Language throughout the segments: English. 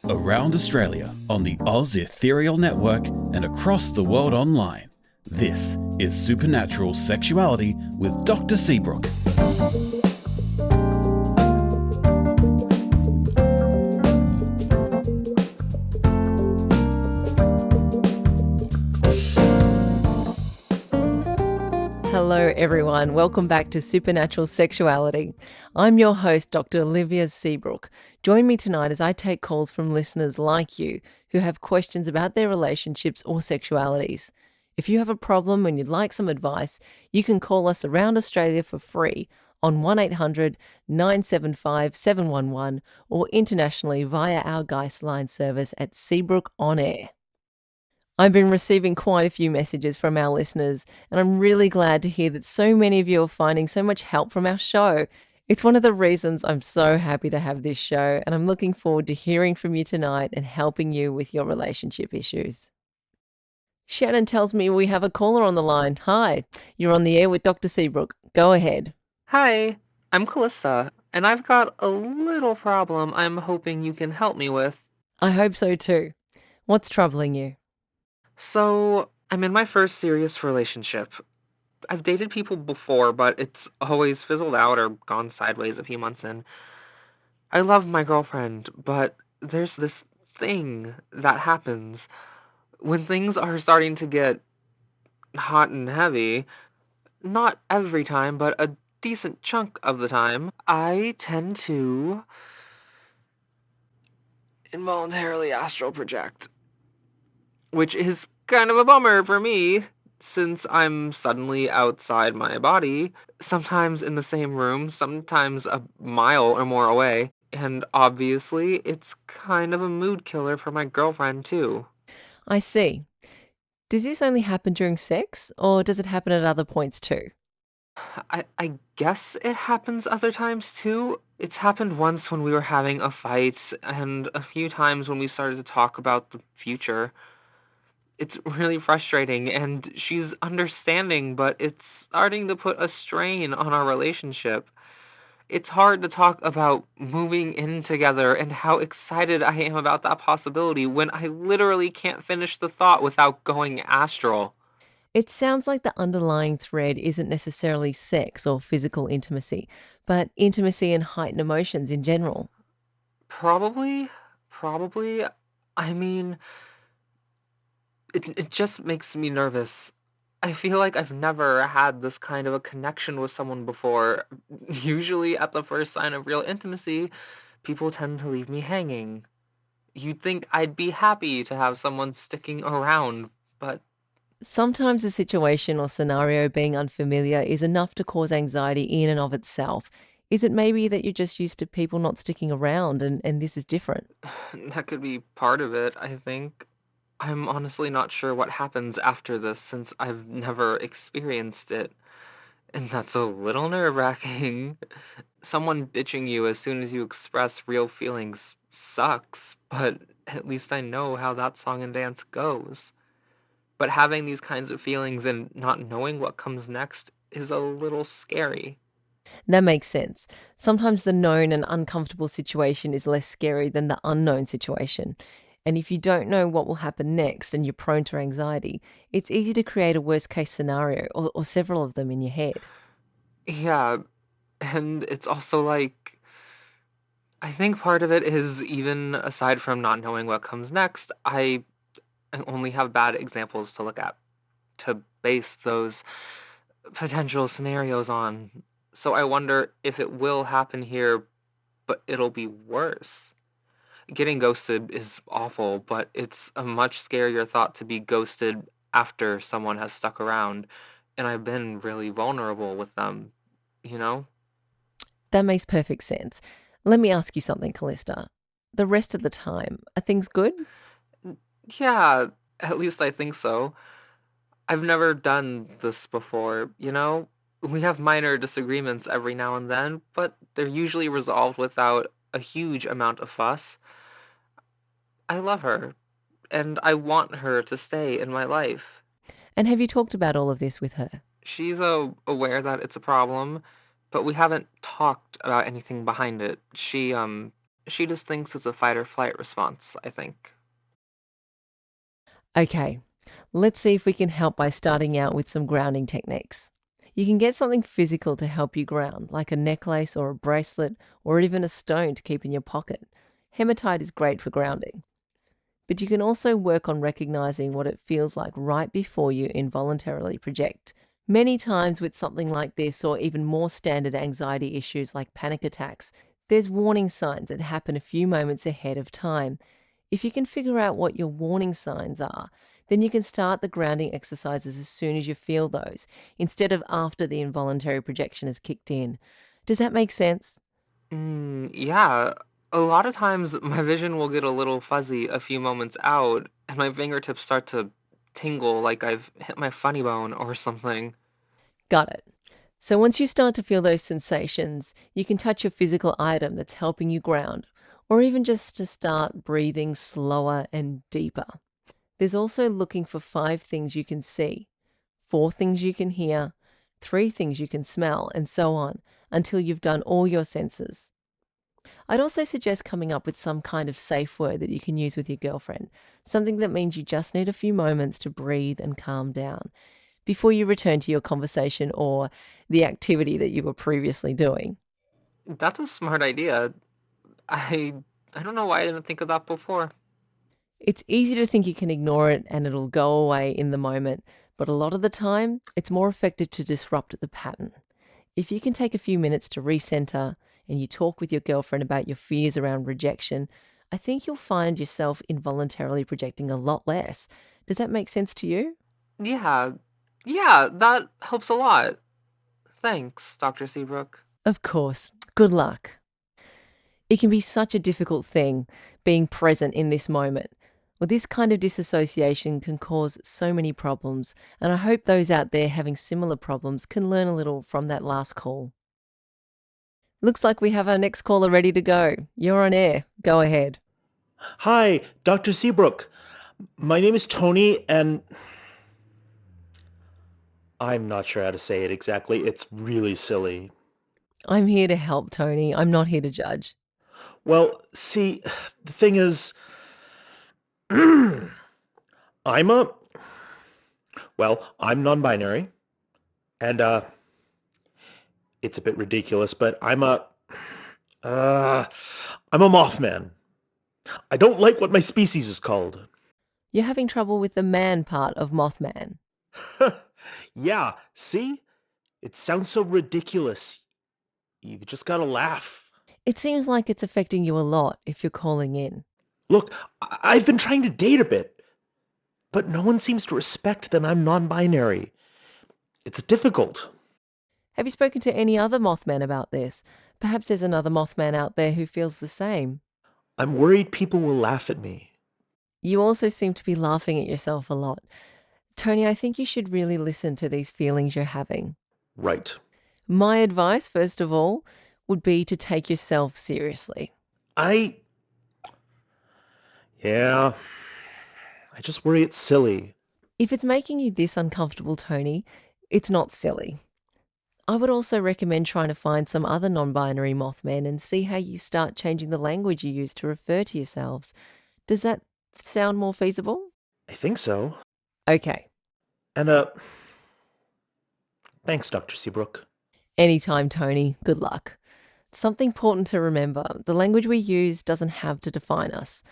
Around Australia on the AusEtherial network and across the world online, this is Supernatural Sexuality with Dr. Seabrooke. Hello everyone, welcome back to Supernatural Sexuality. I'm your host, Dr. Olivia Seabrooke. Join me tonight as I take calls from listeners like you who have questions about their relationships or sexualities. If you have a problem and you'd like some advice, you can call us around Australia for free on 1800 975 711 or internationally via our Geist line service at Seabrooke On Air. I've been receiving quite a few messages from our listeners, and I'm really glad to hear that so many of you are finding so much help from our show. It's one of the reasons I'm so happy to have this show, and I'm looking forward to hearing from you tonight and helping you with your relationship issues. Shannon tells me we have a caller on the line. Hi, you're on the air with Dr. Seabrooke. Go ahead. Hi, I'm Calista, and I've got a little problem I'm hoping you can help me with. I hope so too. What's troubling you? So, I'm in my first serious relationship. I've dated people before, but it's always fizzled out or gone sideways a few months in. I love my girlfriend, but there's this thing that happens when things are starting to get hot and heavy. Not every time, but a decent chunk of the time, I tend to involuntarily astral project. Which is kind of a bummer for me, since I'm suddenly outside my body, sometimes in the same room, sometimes a mile or more away, and obviously it's kind of a mood killer for my girlfriend too. I see. Does this only happen during sex, or does it happen at other points too? I guess it happens other times too. It's happened once when we were having a fight, and a few times when we started to talk about the future. It's really frustrating, and she's understanding, but it's starting to put a strain on our relationship. It's hard to talk about moving in together and how excited I am about that possibility when I literally can't finish the thought without going astral. It sounds like the underlying thread isn't necessarily sex or physical intimacy, but intimacy and heightened emotions in general. Probably, probably. I mean, it just makes me nervous. I feel like I've never had this kind of a connection with someone before. Usually, at the first sign of real intimacy, people tend to leave me hanging. You'd think I'd be happy to have someone sticking around, but Sometimes the situation or scenario being unfamiliar is enough to cause anxiety in and of itself. Is it maybe that you're just used to people not sticking around and this is different? that could be part of it, I think. I'm honestly not sure what happens after this since I've never experienced it. And that's a little nerve-wracking. Someone ditching you as soon as you express real feelings sucks, but at least I know how that song and dance goes. But having these kinds of feelings and not knowing what comes next is a little scary. That makes sense. Sometimes the known and uncomfortable situation is less scary than the unknown situation. And if you don't know what will happen next and you're prone to anxiety, it's easy to create a worst case scenario or several of them in your head. Yeah, and it's also like, I think part of it is even aside from not knowing what comes next, I only have bad examples to look at to base those potential scenarios on. So I wonder if it will happen here, but it'll be worse. Getting ghosted is awful, but it's a much scarier thought to be ghosted after someone has stuck around, and I've been really vulnerable with them, you know? That makes perfect sense. Let me ask you something, Callista. The rest of the time, are things good? Yeah, at least I think so. I've never done this before, you know? We have minor disagreements every now and then, but they're usually resolved without a huge amount of fuss. I love her, and I want her to stay in my life. And have you talked about all of this with her? She's aware that it's a problem, but we haven't talked about anything behind it. She She just thinks it's a fight or flight response, I think. Okay, let's see if we can help by starting out with some grounding techniques. You can get something physical to help you ground, like a necklace or a bracelet, or even a stone to keep in your pocket. Hematite is great for grounding. But you can also work on recognizing what it feels like right before you involuntarily project. Many times with something like this, or even more standard anxiety issues like panic attacks, there's warning signs that happen a few moments ahead of time. If you can figure out what your warning signs are, then you can start the grounding exercises as soon as you feel those, instead of after the involuntary projection has kicked in. Does that make sense? Yeah. A lot of times my vision will get a little fuzzy a few moments out, and my fingertips start to tingle like I've hit my funny bone or something. Got it. So once you start to feel those sensations, you can touch a physical item that's helping you ground, or even just to start breathing slower and deeper. There's also looking for 5 things you can see, 4 things you can hear, 3 things you can smell, and so on, until you've done all your senses. I'd also suggest coming up with some kind of safe word that you can use with your girlfriend, something that means you just need a few moments to breathe and calm down before you return to your conversation or the activity that you were previously doing. That's a smart idea. I I don't know why I didn't think of that before. It's easy to think you can ignore it and it'll go away in the moment, but a lot of the time, it's more effective to disrupt the pattern. If you can take a few minutes to recenter and you talk with your girlfriend about your fears around rejection, I think you'll find yourself involuntarily projecting a lot less. Does that make sense to you? Yeah. Yeah, that helps a lot. Thanks, Dr. Seabrooke. Of course. Good luck. It can be such a difficult thing being present in this moment. Well, this kind of disassociation can cause so many problems, and I hope those out there having similar problems can learn a little from that last call. Looks like we have our next caller ready to go. You're on air. Go ahead. Hi, Dr. Seabrooke. My name is Tony, and I'm not sure how to say it exactly. It's really silly. I'm here to help, Tony. I'm not here to judge. Well, see, the thing is, I'm a, I'm non-binary, and it's a bit ridiculous, but uh, I'm a mothman. I don't like what my species is called. You're having trouble with the man part of Mothman. Yeah, see? It sounds so ridiculous. You've just gotta laugh. It seems like it's affecting you a lot if you're calling in. Look, I've been trying to date a bit, but no one seems to respect that I'm non-binary. It's difficult. Have you spoken to any other Mothman about this? Perhaps there's another Mothman out there who feels the same. I'm worried people will laugh at me. You also seem to be laughing at yourself a lot. Tony, I think you should really listen to these feelings you're having. Right. My advice, first of all, would be to take yourself seriously. I... Yeah. I just worry it's silly. If it's making you this uncomfortable, Tony, it's not silly. I would also recommend trying to find some other non-binary Mothmen and see how you start changing the language you use to refer to yourselves. Does that sound more feasible? I think so. Okay. And, thanks, Dr. Seabrooke. Anytime, Tony. Good luck. Something important to remember, the language we use doesn't have to define us.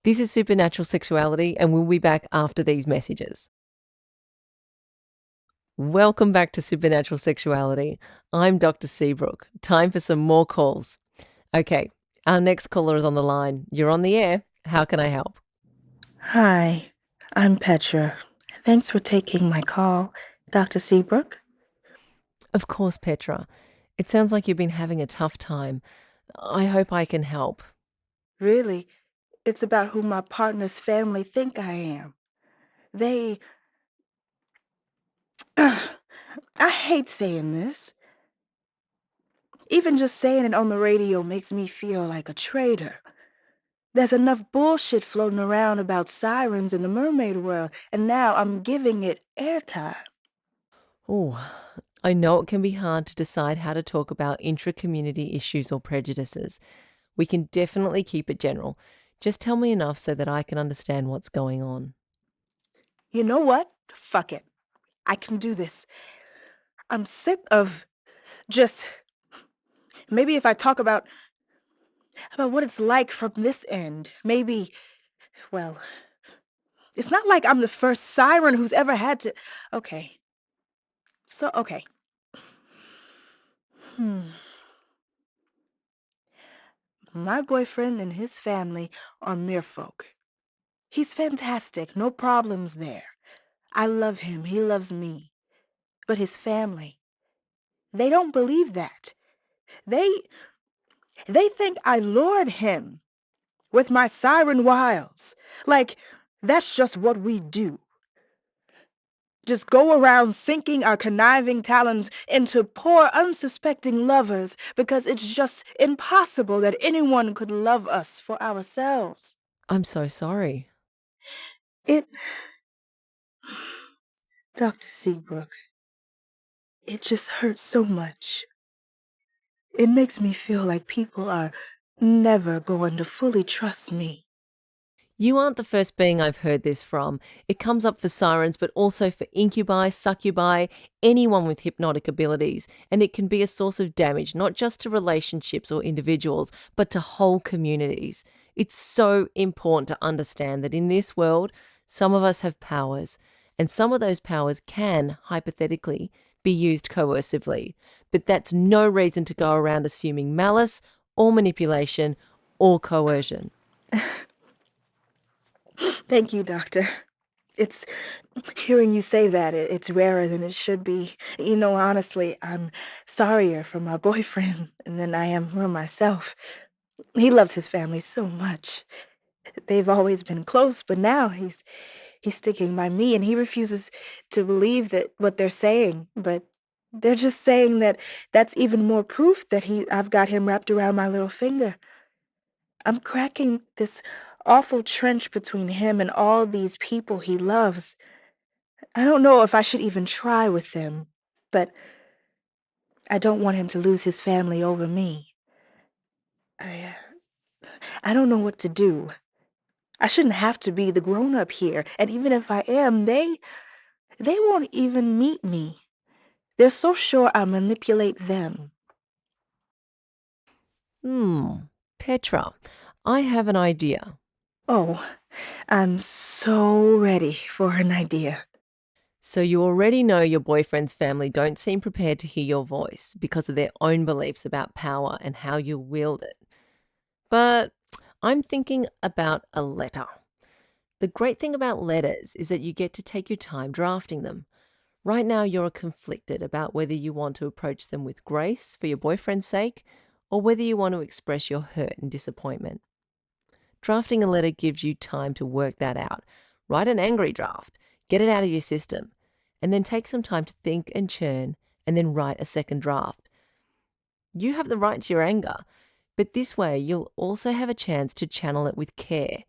This is Supernatural Sexuality, and we'll be back after these messages. Welcome back to Supernatural Sexuality. I'm Dr. Seabrooke. Time for some more calls. Okay, our next caller is on the line. You're on the air. How can I help? Hi, I'm Petra. Thanks for taking my call, Dr. Seabrooke. Of course, Petra. It sounds like you've been having a tough time. I hope I can help. Really, it's about who my partner's family think I am. They... I hate saying this. Even just saying it on the radio makes me feel like a traitor. There's enough bullshit floating around about sirens in the mermaid world, and now I'm giving it airtime. Oh, I know it can be hard to decide how to talk about intra-community issues or prejudices. We can definitely keep it general. Just tell me enough so that I can understand what's going on. You know what? Fuck it. I can do this. I'm sick of just... Maybe if I talk about what it's like from this end, maybe, well, it's not like I'm the first siren who's ever had to... Okay. Okay. My boyfriend and his family are merfolk. He's fantastic, no problems there. I love him, he loves me. But his family, they don't believe that. They think I lured him with my siren wiles. Like, that's just what we do. Just go around sinking our conniving talons into poor, unsuspecting lovers because it's just impossible that anyone could love us for ourselves. I'm so sorry. Dr. Seabrooke, it just hurts so much. It makes me feel like people are never going to fully trust me. You aren't the first being I've heard this from. It comes up for sirens, but also for incubi, succubi, anyone with hypnotic abilities. And it can be a source of damage, not just to relationships or individuals, but to whole communities. It's so important to understand that in this world, some of us have powers, and some of those powers can, hypothetically, be used coercively. But that's no reason to go around assuming malice or manipulation or coercion. Thank you, Doctor. It's hearing you say that, it's rarer than it should be. You know, honestly, I'm sorrier for my boyfriend than I am for myself. He loves his family so much. They've always been close, but now he's sticking by me, and he refuses to believe that what they're saying. But they're just saying that that's even more proof that I've got him wrapped around my little finger. I'm cracking this awful trench between him and all these people he loves. I don't know if I should even try with them, but I don't want him to lose his family over me. I don't know what to do. I shouldn't have to be the grown-up here, and even if I am, they won't even meet me. They're so sure I'll manipulate them. Petra, I have an idea. Oh, I'm so ready for an idea. So you already know your boyfriend's family don't seem prepared to hear your voice because of their own beliefs about power and how you wield it. But I'm thinking about a letter. The great thing about letters is that you get to take your time drafting them. Right now you're conflicted about whether you want to approach them with grace for your boyfriend's sake or whether you want to express your hurt and disappointment. Drafting a letter gives you time to work that out. Write an angry draft, get it out of your system, and then take some time to think and churn and then write a second draft. You have the right to your anger, but this way you'll also have a chance to channel it with care.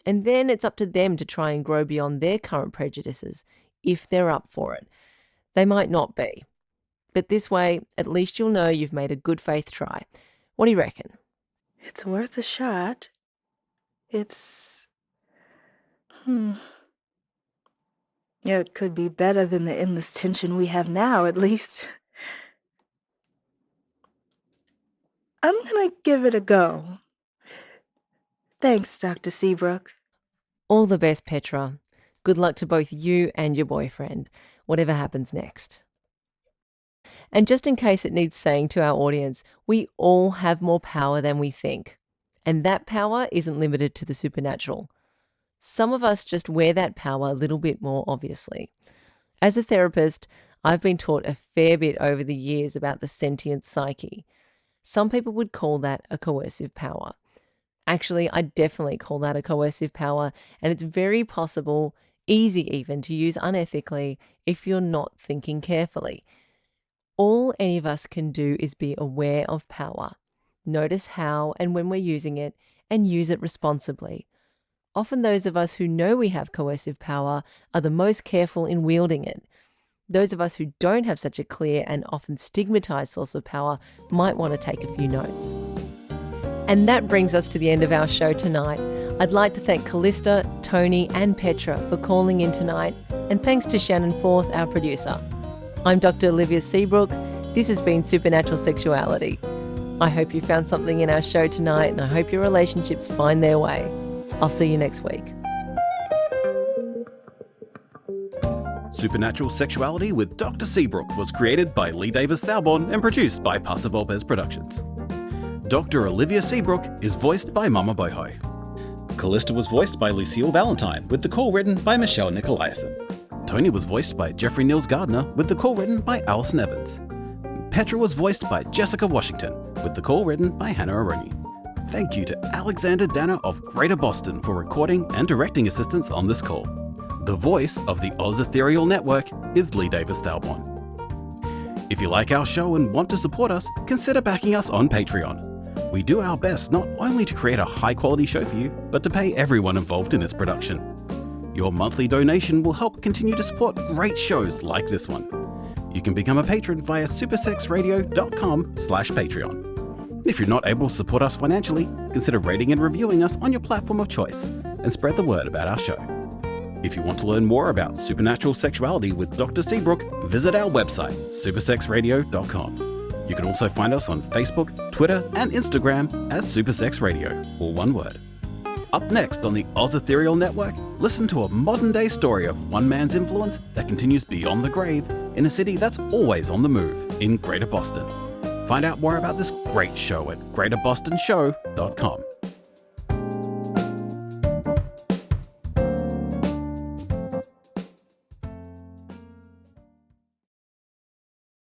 And then it's up to them to try and grow beyond their current prejudices, if they're up for it. They might not be. But this way, at least you'll know you've made a good faith try. What do you reckon? It's worth a shot. It's... Yeah, it could be better than the endless tension we have now, at least. I'm gonna give it a go. Thanks, Dr. Seabrooke. All the best, Petra. Good luck to both you and your boyfriend, whatever happens next. And just in case it needs saying to our audience, we all have more power than we think. And that power isn't limited to the supernatural. Some of us just wear that power a little bit more obviously. As a therapist, I've been taught a fair bit over the years about the sentient psyche. Some people would call that a coercive power. Actually, I definitely call that a coercive power, and it's very possible, easy even, to use unethically if you're not thinking carefully. All any of us can do is be aware of power, notice how and when we're using it, and use it responsibly. Often those of us who know we have coercive power are the most careful in wielding it. Those of us who don't have such a clear and often stigmatized source of power might want to take a few notes. And that brings us to the end of our show tonight. I'd like to thank Calista, Tony and Petra for calling in tonight, and thanks to Shannon Forth, our producer. I'm Dr. Olivia Seabrooke. This has been Supernatural Sexuality. I hope you found something in our show tonight, and I hope your relationships find their way. I'll see you next week. Supernatural Sexuality with Dr. Seabrooke was created by Lee Davis-Thalbourne and produced by Vulpes Productions. Dr. Olivia Seabrooke is voiced by Mama Boho. Calista was voiced by Lucille Valentine, with the call written by Michelle Nickolaisen. Tony was voiced by Jeffrey Nils Gardener, with the call written by Alison Evans. Petra was voiced by Jessica Washington, with the call written by Hannah Aroni. Thank you to Alexander Danner of Greater Boston for recording and directing assistance on this call. The voice of the AusEtherial network is Lee Davis-Thalbourne. If you like our show and want to support us, consider backing us on Patreon. We do our best not only to create a high-quality show for you, but to pay everyone involved in its production. Your monthly donation will help continue to support great shows like this one. You can become a patron via supersexradio.com/Patreon. If you're not able to support us financially, consider rating and reviewing us on your platform of choice and spread the word about our show. If you want to learn more about supernatural sexuality with Dr. Seabrooke, visit our website, supersexradio.com. You can also find us on Facebook, Twitter, and Instagram as supersexradio, all one word. Up next on the AusEtherial network, listen to a modern-day story of one man's influence that continues beyond the grave in a city that's always on the move, in Greater Boston. Find out more about this great show at greaterbostonshow.com.